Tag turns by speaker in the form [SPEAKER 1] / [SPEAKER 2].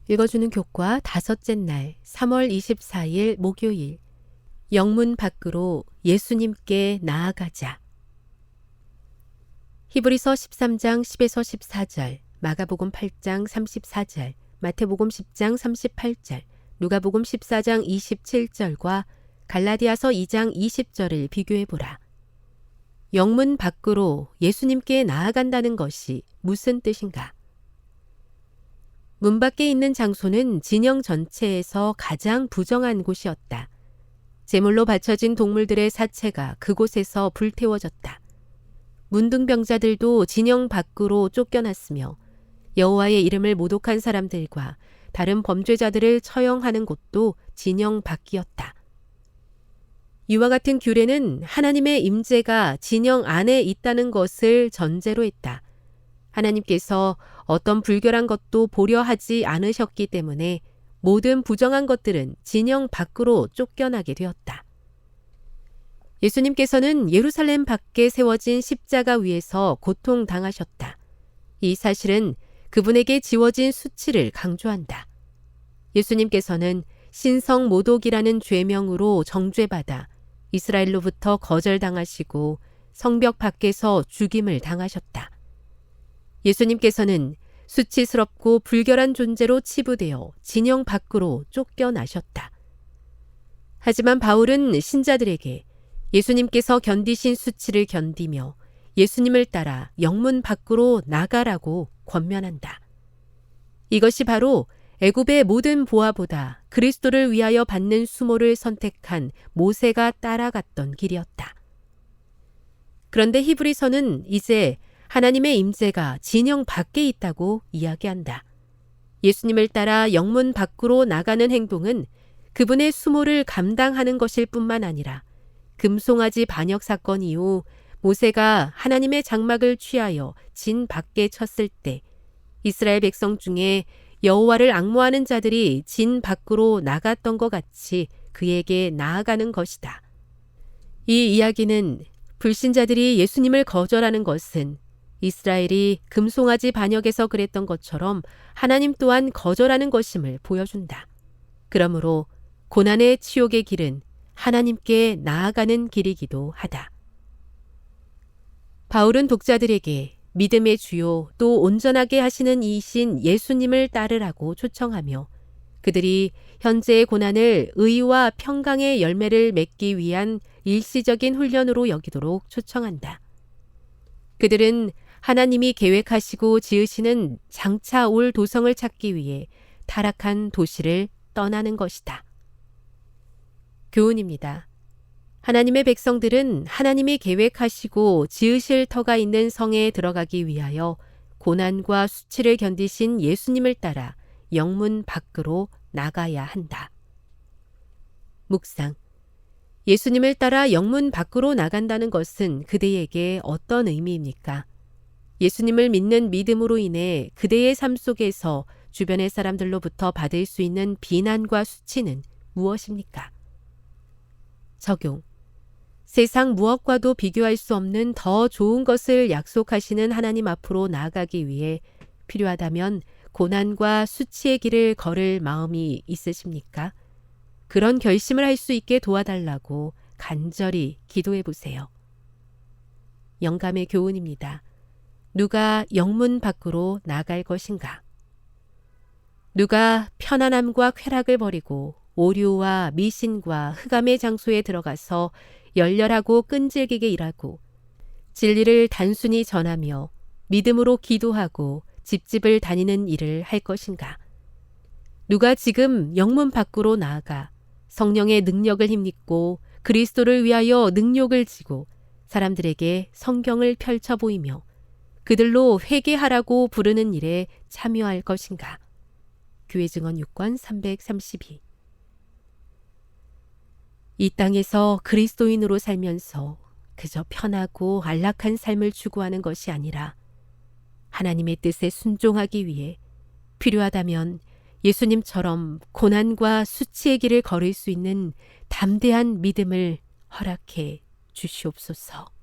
[SPEAKER 1] 읽어주는 교과 다섯째 날 3월 24일 목요일 영문 밖으로 예수님께 나아가자. 히브리서 13장 10에서 14절, 마가복음 8장 34절, 마태복음 10장 38절, 누가복음 14장 27절과 갈라디아서 2장 20절을 비교해보라. 영문 밖으로 예수님께 나아간다는 것이 무슨 뜻인가? 문 밖에 있는 장소는 진영 전체에서 가장 부정한 곳이었다. 제물로 바쳐진 동물들의 사체가 그곳에서 불태워졌다. 문둥병자들도 진영 밖으로 쫓겨났으며 여호와의 이름을 모독한 사람들과 다른 범죄자들을 처형하는 곳도 진영 밖이었다. 이와 같은 규례는 하나님의 임재가 진영 안에 있다는 것을 전제로 했다. 하나님께서 어떤 불결한 것도 보려 하지 않으셨기 때문에 모든 부정한 것들은 진영 밖으로 쫓겨나게 되었다. 예수님께서는 예루살렘 밖에 세워진 십자가 위에서 고통당하셨다. 이 사실은 그분에게 지워진 수치를 강조한다. 예수님께서는 신성 모독이라는 죄명으로 정죄받아 이스라엘로부터 거절당하시고 성벽 밖에서 죽임을 당하셨다. 예수님께서는 수치스럽고 불결한 존재로 치부되어 진영 밖으로 쫓겨나셨다. 하지만 바울은 신자들에게 예수님께서 견디신 수치를 견디며 예수님을 따라 영문 밖으로 나가라고 권면한다. 이것이 바로 애굽의 모든 보화보다 그리스도를 위하여 받는 수모를 선택한 모세가 따라갔던 길이었다. 그런데 히브리서는 이제 하나님의 임재가 진영 밖에 있다고 이야기한다. 예수님을 따라 영문 밖으로 나가는 행동은 그분의 수모를 감당하는 것일 뿐만 아니라 금송아지 반역 사건 이후 모세가 하나님의 장막을 취하여 진 밖에 쳤을 때 이스라엘 백성 중에 여호와를 앙모하는 자들이 진 밖으로 나갔던 것 같이 그에게 나아가는 것이다. 이 이야기는 불신자들이 예수님을 거절하는 것은 이스라엘이 금송아지 반역에서 그랬던 것처럼 하나님 또한 거절하는 것임을 보여준다. 그러므로 고난의 치욕의 길은 하나님께 나아가는 길이기도 하다. 바울은 독자들에게 믿음의 주요 또 온전하게 하시는 이이신 예수님을 따르라고 초청하며 그들이 현재의 고난을 의와 평강의 열매를 맺기 위한 일시적인 훈련으로 여기도록 초청한다. 그들은 하나님이 계획하시고 지으시는 장차 올 도성을 찾기 위해 타락한 도시를 떠나는 것이다. 교훈입니다. 하나님의 백성들은 하나님이 계획하시고 지으실 터가 있는 성에 들어가기 위하여 고난과 수치를 견디신 예수님을 따라 영문 밖으로 나가야 한다. 묵상. 예수님을 따라 영문 밖으로 나간다는 것은 그대에게 어떤 의미입니까? 예수님을 믿는 믿음으로 인해 그대의 삶 속에서 주변의 사람들로부터 받을 수 있는 비난과 수치는 무엇입니까? 적용. 세상 무엇과도 비교할 수 없는 더 좋은 것을 약속하시는 하나님 앞으로 나아가기 위해 필요하다면 고난과 수치의 길을 걸을 마음이 있으십니까? 그런 결심을 할 수 있게 도와달라고 간절히 기도해 보세요. 영감의 교훈입니다. 누가 영문 밖으로 나갈 것인가? 누가 편안함과 쾌락을 버리고 오류와 미신과 흑암의 장소에 들어가서 열렬하고 끈질기게 일하고 진리를 단순히 전하며 믿음으로 기도하고 집집을 다니는 일을 할 것인가? 누가 지금 영문 밖으로 나아가 성령의 능력을 힘입고 그리스도를 위하여 능욕을 지고 사람들에게 성경을 펼쳐 보이며 그들로 회개하라고 부르는 일에 참여할 것인가? 교회 증언 6권 332. 이 땅에서 그리스도인으로 살면서 그저 편하고 안락한 삶을 추구하는 것이 아니라 하나님의 뜻에 순종하기 위해 필요하다면 예수님처럼 고난과 수치의 길을 걸을 수 있는 담대한 믿음을 허락해 주시옵소서.